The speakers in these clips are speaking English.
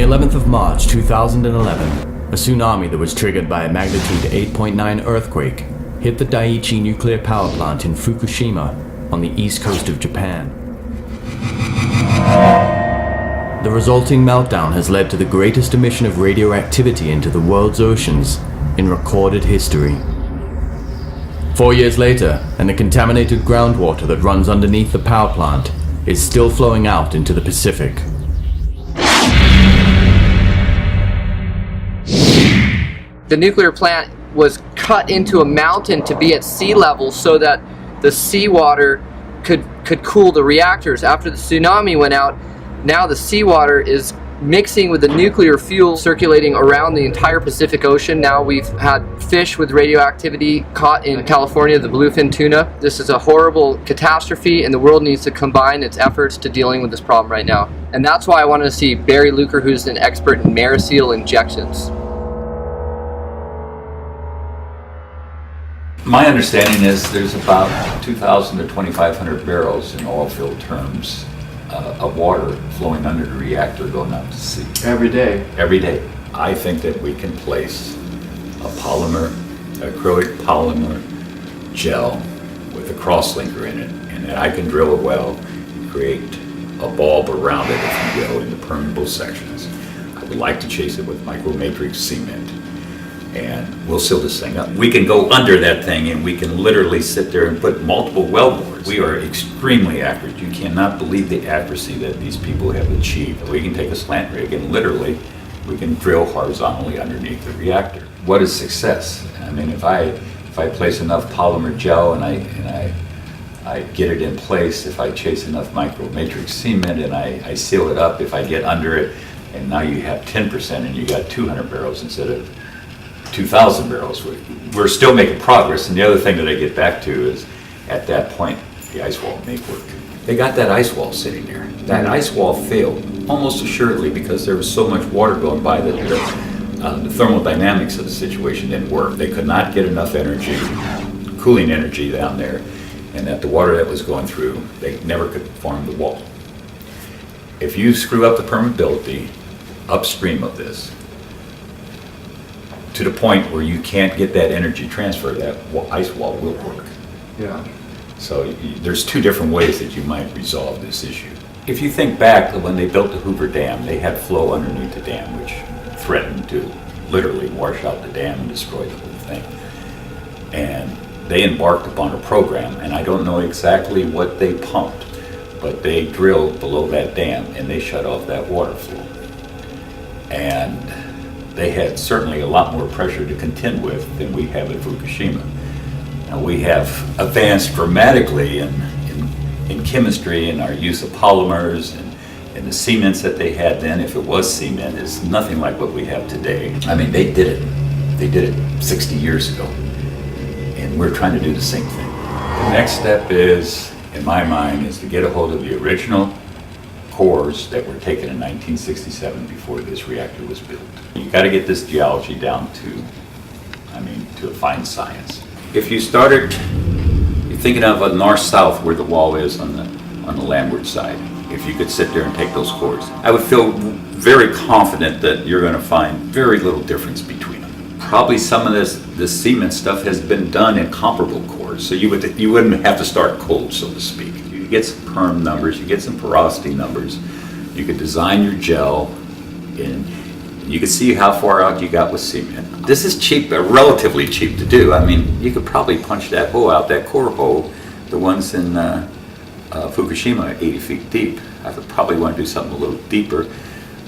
11th of March 2011, a tsunami that was triggered by a magnitude 8.9 earthquake hit the Daiichi nuclear power plant in Fukushima on the east coast of Japan. The resulting meltdown has led to the greatest emission of radioactivity into the world's oceans in recorded history. 4 years later, and the contaminated groundwater that runs underneath the power plant is still flowing out into the Pacific. The nuclear plant was cut into a mountain to be at sea level so that the seawater could cool the reactors. After the tsunami went out, now the seawater is mixing with the nuclear fuel circulating around the entire Pacific Ocean. Now we've had fish with radioactivity caught in California, the bluefin tuna. This is a horrible catastrophe, and the world needs to combine its efforts to dealing with this problem right now. And that's why I wanted to see Barry Luker, who's an expert in Mariseal injections. My understanding is there's about 2,000 to 2,500 barrels in oil field terms of water flowing under the reactor going out to sea. Every day? Every day. I think that we can place a polymer, acrylic polymer gel with a crosslinker in it, and then I can drill a well and create a bulb around it, if you will, in the permeable sections. I would like to chase it with micromatrix cement, and we'll seal this thing up. We can go under that thing and we can literally sit there and put multiple well bores. We are extremely accurate. You cannot believe the accuracy that these people have achieved. We can take a slant rig and literally we can drill horizontally underneath the reactor. What is success? I mean, if I place enough polymer gel and I get it in place, if I chase enough micromatrix cement and I seal it up, if I get under it, and now you have 10% and you got 200 barrels instead of 2,000 barrels. We're still making progress, and the other thing that I get back to is at that point the ice wall may work. They got that ice wall sitting there. That ice wall failed almost assuredly because there was so much water going by that the thermodynamics of the situation didn't work. They could not get enough energy, cooling energy down there, and that the water that was going through, they never could form the wall. If you screw up the permeability upstream of this, to the point where you can't get that energy transfer, that ice wall will work. Yeah. So there's two different ways that you might resolve this issue. If you think back to when they built the Hoover Dam, they had flow underneath the dam, which threatened to literally wash out the dam and destroy the whole thing. And they embarked upon a program, and I don't know exactly what they pumped, but they drilled below that dam and they shut off that water flow. And they had certainly a lot more pressure to contend with than we have at Fukushima. Now, we have advanced dramatically in chemistry and our use of polymers, and the cements that they had then, if it was cement, is nothing like what we have today. I mean, they did it. They did it 60 years ago, and we're trying to do the same thing. The next step is, in my mind, is to get a hold of the original cores that were taken in 1967 before this reactor was built. You got to get this geology down to a fine science. If you started, you're thinking of a north-south where the wall is on the landward side. If you could sit there and take those cores, I would feel very confident that you're going to find very little difference between them. Probably some of this cement stuff has been done in comparable cores, so you wouldn't have to start cold, so to speak. You get some perm numbers, you get some porosity numbers, you could design your gel, and you could see how far out you got with cement. This is cheap, relatively cheap to do. I mean, you could probably punch that hole out, that core hole, the ones in Fukushima, 80 feet deep. I would probably want to do something a little deeper,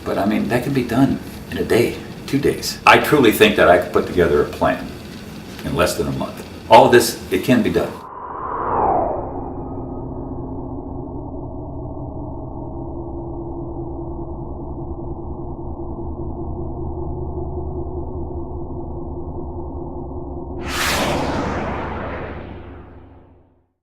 but I mean, that can be done in a day, 2 days. I truly think that I could put together a plan in less than a month. All of this, it can be done.